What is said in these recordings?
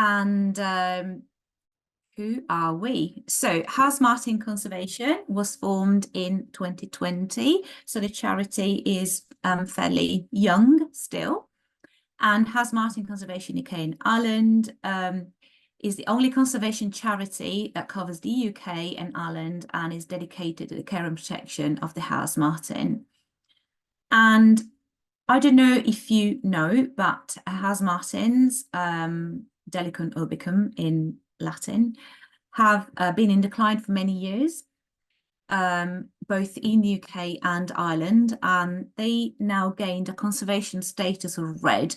And who are we? So House Martin Conservation was formed in 2020. So the charity is fairly young still. And House Martin Conservation UK in Ireland is the only conservation charity that covers the UK and Ireland and is dedicated to the care and protection of the House Martin. And I don't know if you know, but House Martins, Dolichon ubicum in Latin, have been in decline for many years, both in the UK and Ireland, and they now gained a conservation status of red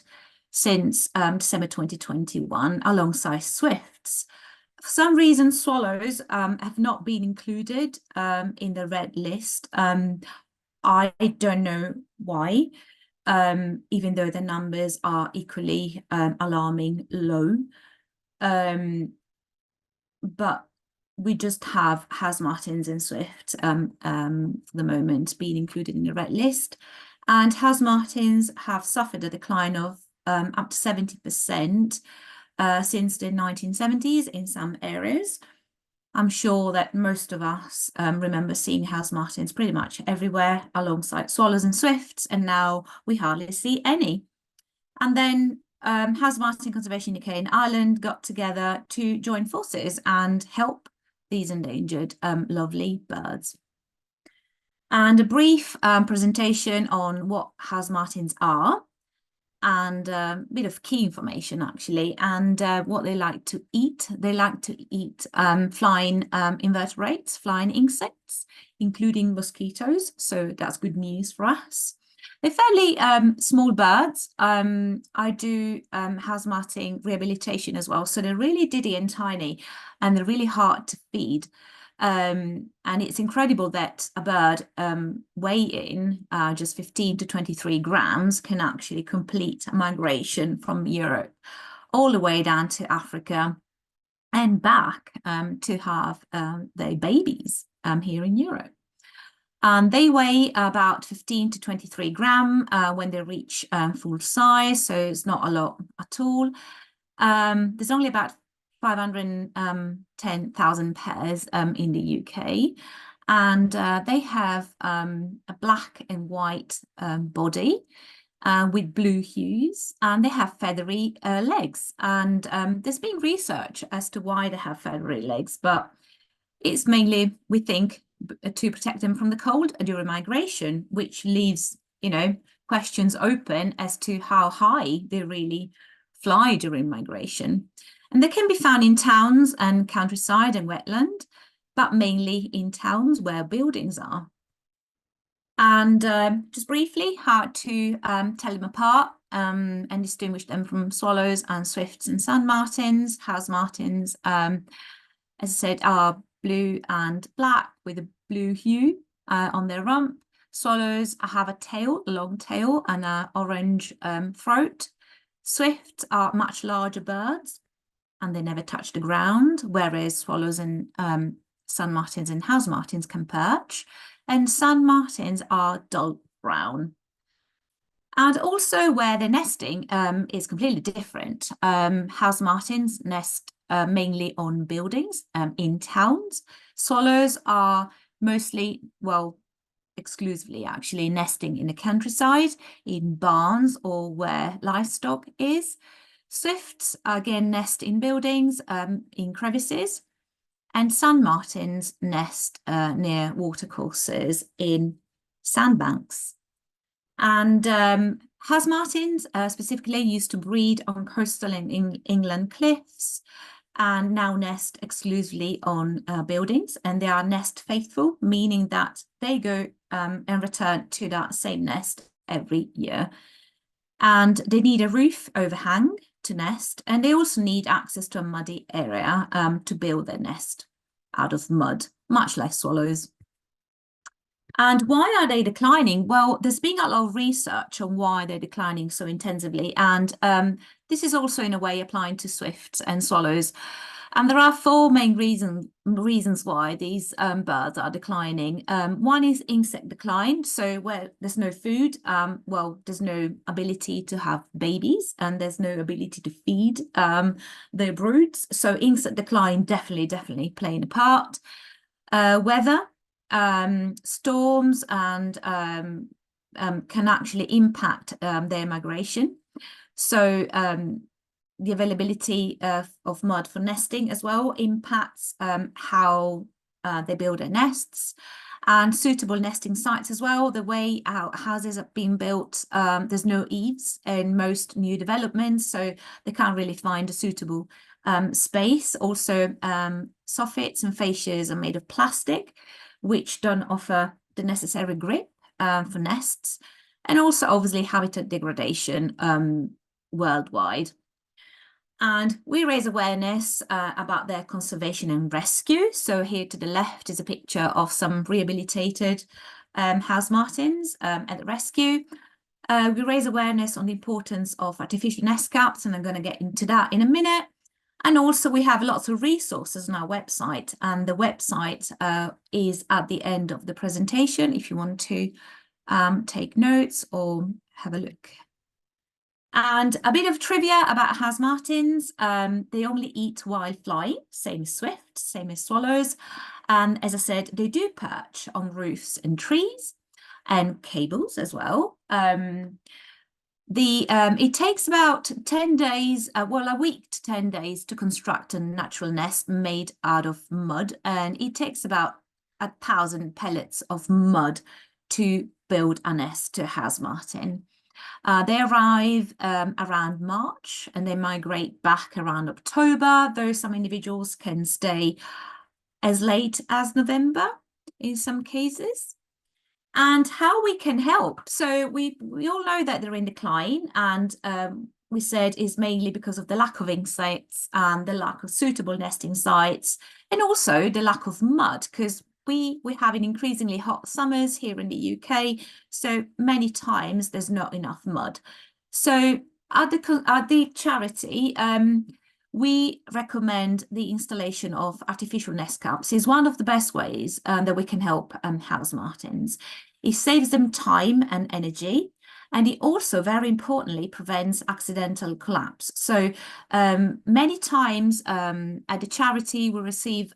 since December 2021, alongside swifts. For some reason, swallows have not been included in the red list. I don't know why, even though the numbers are equally alarming low. But we just have House Martins and Swift for the moment being included in the red list. And House Martins have suffered a decline of up to 70% since the 1970s in some areas. I'm sure that most of us remember seeing House Martins pretty much everywhere alongside swallows and swifts, and now we hardly see any. And then House Martin Conservation UK and Ireland got together to join forces and help these endangered lovely birds. And a brief presentation on what House Martins are, and a bit of key information actually, and what they like to eat. They like to eat flying invertebrates, flying insects, including mosquitoes. So that's good news for us. They're fairly small birds. I do House Martin rehabilitation as well. So they're really diddy and tiny, and they're really hard to feed. And it's incredible that a bird weighing just 15 to 23 grams can actually complete a migration from Europe all the way down to Africa and back to have their babies here in Europe. And they weigh about 15 to 23 grams when they reach full size, so it's not a lot at all. There's only about 510,000 pairs in the UK, and they have a black and white body with blue hues, and they have feathery legs. And there's been research as to why they have feathery legs, but it's mainly, we think, to protect them from the cold during migration, which leaves, questions open as to how high they really fly during migration. And they can be found in towns and countryside and wetland, but mainly in towns where buildings are. And just briefly, how to tell them apart and distinguish them from swallows and swifts and sand martins. House Martins, as I said, are blue and black with a blue hue on their rump. Swallows have a tail, a long tail, and an orange throat. Swifts are much larger birds, and they never touch the ground, whereas swallows and sand martins and House Martins can perch. And sand martins are dull brown. And also where they're nesting is completely different. House Martins nest mainly on buildings in towns. Swallows are mostly, well, exclusively actually nesting in the countryside, in barns or where livestock is. Swifts again nest in buildings, in crevices, and sand martins nest near watercourses in sandbanks. And House Martins specifically used to breed on coastal and inland cliffs, and now nest exclusively on buildings, and they are nest faithful, meaning that they go and return to that same nest every year. And they need a roof overhang to nest, and they also need access to a muddy area to build their nest out of mud, much like swallows. And why are they declining? Well, there's been a lot of research on why they're declining so intensively, and this is also in a way applying to swifts and swallows. And there are four main reasons why these birds are declining. One is insect decline. So where there's no food, well, there's no ability to have babies and there's no ability to feed their broods. So insect decline definitely playing a part. Weather, storms and can actually impact their migration. So the availability of mud for nesting as well impacts how they build their nests, and suitable nesting sites as well. The way our houses are being built, there's no eaves in most new developments, so they can't really find a suitable space. Also, soffits and fascias are made of plastic, which don't offer the necessary grip for nests, and also obviously habitat degradation worldwide. And we raise awareness about their conservation and rescue. So here to the left is a picture of some rehabilitated house martins at the rescue. We raise awareness on the importance of artificial nest caps, and I'm going to get into that in a minute. And also we have lots of resources on our website, and the website is at the end of the presentation if you want to take notes or have a look. And a bit of trivia about house martins. They only eat wild fly, same as swift, same as swallows. And as I said, they do perch on roofs and trees and cables as well. It takes about 10 days, well, a week to 10 days to construct a natural nest made out of mud. And it takes about 1,000 pellets of mud to build a nest to a house martin. They arrive around March and they migrate back around October, though some individuals can stay as late as November in some cases. And how we can help. So we all know that they're in decline, and we said is mainly because of the lack of insects and the lack of suitable nesting sites, and also the lack of mud, because we're having increasingly hot summers here in the UK, so many times there's not enough mud. So at the charity, we recommend the installation of artificial nest caps. Is one of the best ways that we can help house martins. It saves them time and energy, and it also, very importantly, prevents accidental collapse. So many times at the charity we receive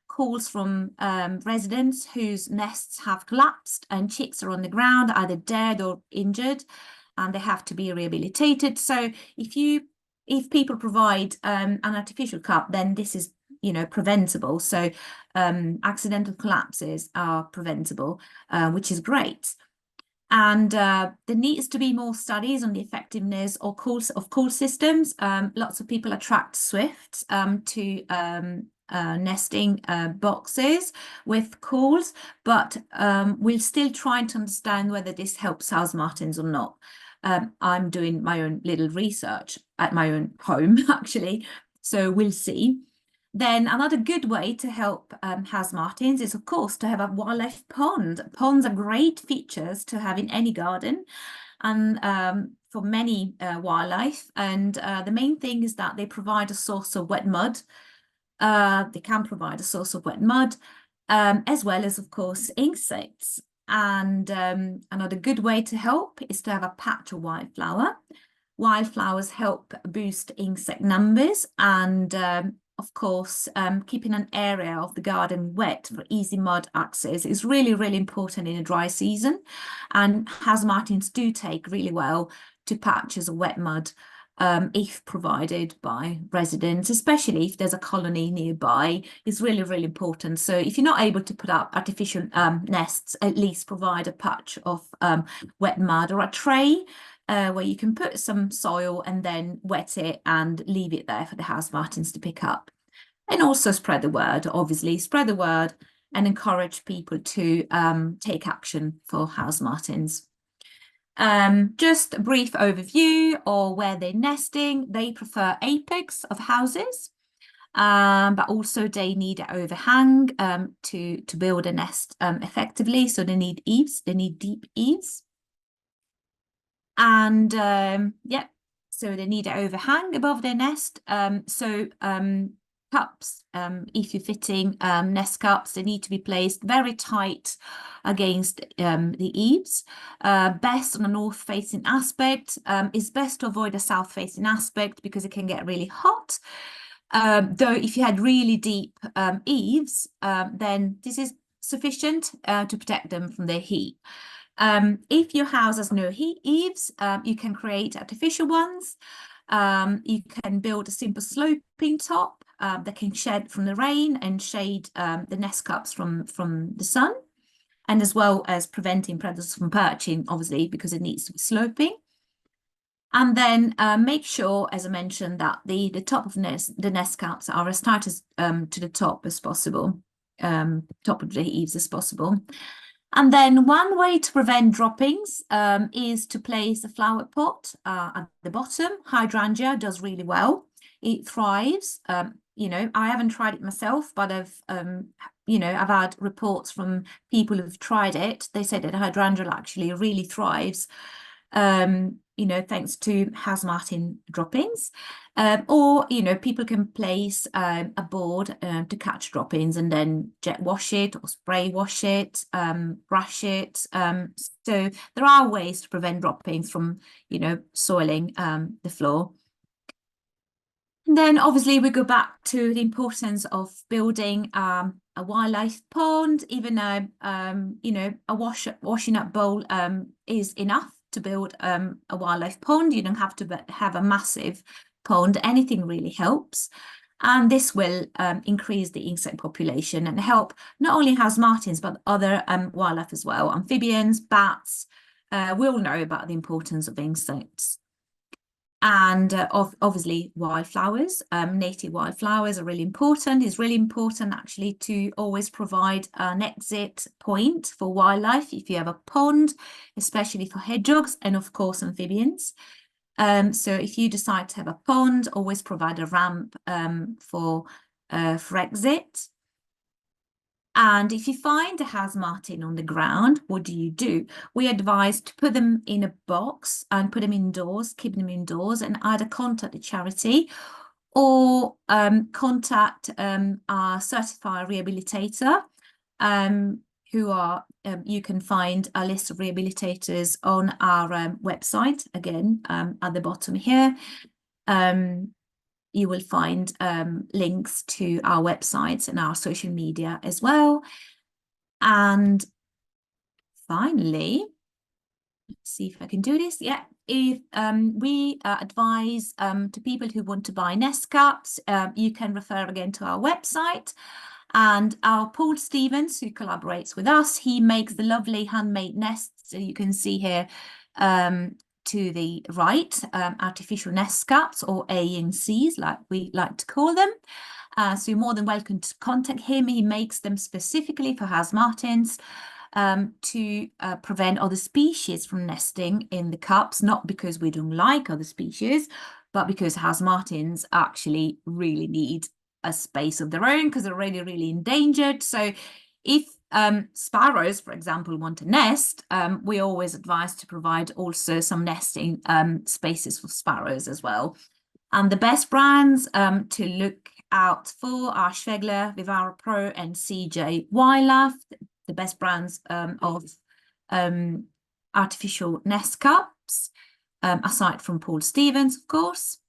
calls from residents whose nests have collapsed and chicks are on the ground, either dead or injured, and they have to be rehabilitated. So if people provide an artificial cap, then this is preventable. So accidental collapses are preventable, which is great. And there needs to be more studies on the effectiveness of cool systems. Lots of people attract swifts to nesting boxes with cools, but we're still trying to understand whether this helps house martins or not. I'm doing my own little research at my own home, actually, so we'll see. Then another good way to help house martins is, of course, to have a wildlife pond. Ponds are great features to have in any garden, and for many wildlife. And the main thing is that they provide a source of wet mud. They can provide a source of wet mud, as well as, of course, insects. And another good way to help is to have a patch of wildflower. Wildflowers help boost insect numbers, and of course, keeping an area of the garden wet for easy mud access is really, really important in a dry season. And house martins do take really well to patches of wet mud if provided by residents, especially if there's a colony nearby. Is really, really important. So if you're not able to put up artificial nests, at least provide a patch of wet mud or a tray where you can put some soil and then wet it and leave it there for the house martins to pick up. And also spread the word, obviously, spread the word and encourage people to take action for house martins. Just a brief overview of where they're nesting. They prefer apex of houses, but also they need an overhang to build a nest effectively. So they need eaves, they need deep eaves. And yeah, so they need an overhang above their nest. cups, if you're fitting nest cups, they need to be placed very tight against the eaves. Best on a north-facing aspect. It's best to avoid a south-facing aspect because it can get really hot. Though if you had really deep eaves, then this is sufficient to protect them from the heat. If your house has no heat eaves, you can create artificial ones. You can build a simple sloping top that can shed from the rain and shade the nest cups from the sun, and as well as preventing predators from perching, obviously, because it needs to be sloping. And then make sure, as I mentioned, that the top of the nest caps are as tight as to the top as possible, top of the eaves as possible. And then one way to prevent droppings is to place a flower pot at the bottom. Hydrangea does really well. It thrives. You know, I haven't tried it myself, but you know, I've had reports from people who've tried it. They said that hydrangea actually really thrives. You know, thanks to House Martin droppings. Or, you know, people can place a board to catch droppings and then jet wash it or spray wash it, brush it. So there are ways to prevent droppings from, you know, soiling the floor. And then obviously we go back to the importance of building a wildlife pond. Even though, you know, a washing up bowl is enough to build a wildlife pond. You don't have to have a massive pond. Anything really helps. And this will increase the insect population and help not only House Martins, but other wildlife as well. Amphibians, bats, we all know about the importance of insects. And obviously wildflowers, native wildflowers are really important. It's really important actually to always provide an exit point for wildlife if you have a pond, especially for hedgehogs and of course amphibians. So if you decide to have a pond, always provide a ramp for exit. And if you find a House Martin on the ground, what do? We advise to put them in a box and put them indoors, keep them indoors, and either contact the charity or contact our certified rehabilitator, who are, you can find a list of rehabilitators on our website, again, at the bottom here. You will find links to our websites and our social media as well. And finally, let's see if I can do this. Yeah, if we advise to people who want to buy nest caps, you can refer again to our website. And our Paul Stevens, who collaborates with us, he makes the lovely handmade nests that you can see here to the right, artificial nest caps, or ANCs, like we like to call them. So you're more than welcome to contact him. He makes them specifically for House Martins to prevent other species from nesting in the cups, not because we don't like other species, but because House Martins actually really need a space of their own because they're really, really endangered. So if sparrows, for example, want to nest, we always advise to provide also some nesting spaces for sparrows as well. And the best brands to look out for are Schwegler, Vivara Pro, and CJ Wildlife, the best brands of artificial nest cups, aside from Paul Stevens, of course.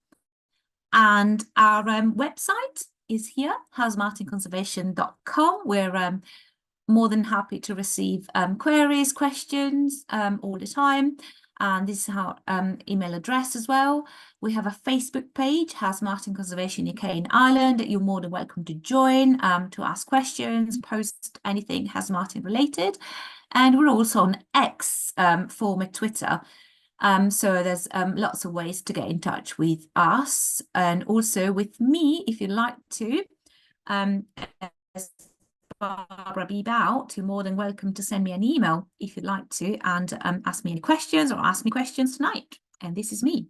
And our website is here, housemartinconservation.com. We're more than happy to receive queries, questions all the time. And this is our email address as well. We have a Facebook page, House Martin Conservation UK in Ireland, that you're more than welcome to join to ask questions, post anything House Martin related. And we're also on X, former Twitter. So there's lots of ways to get in touch with us and also with me if you'd like to. As Barbara Beebout, you're more than welcome to send me an email if you'd like to and ask me any questions or ask me questions tonight. And this is me.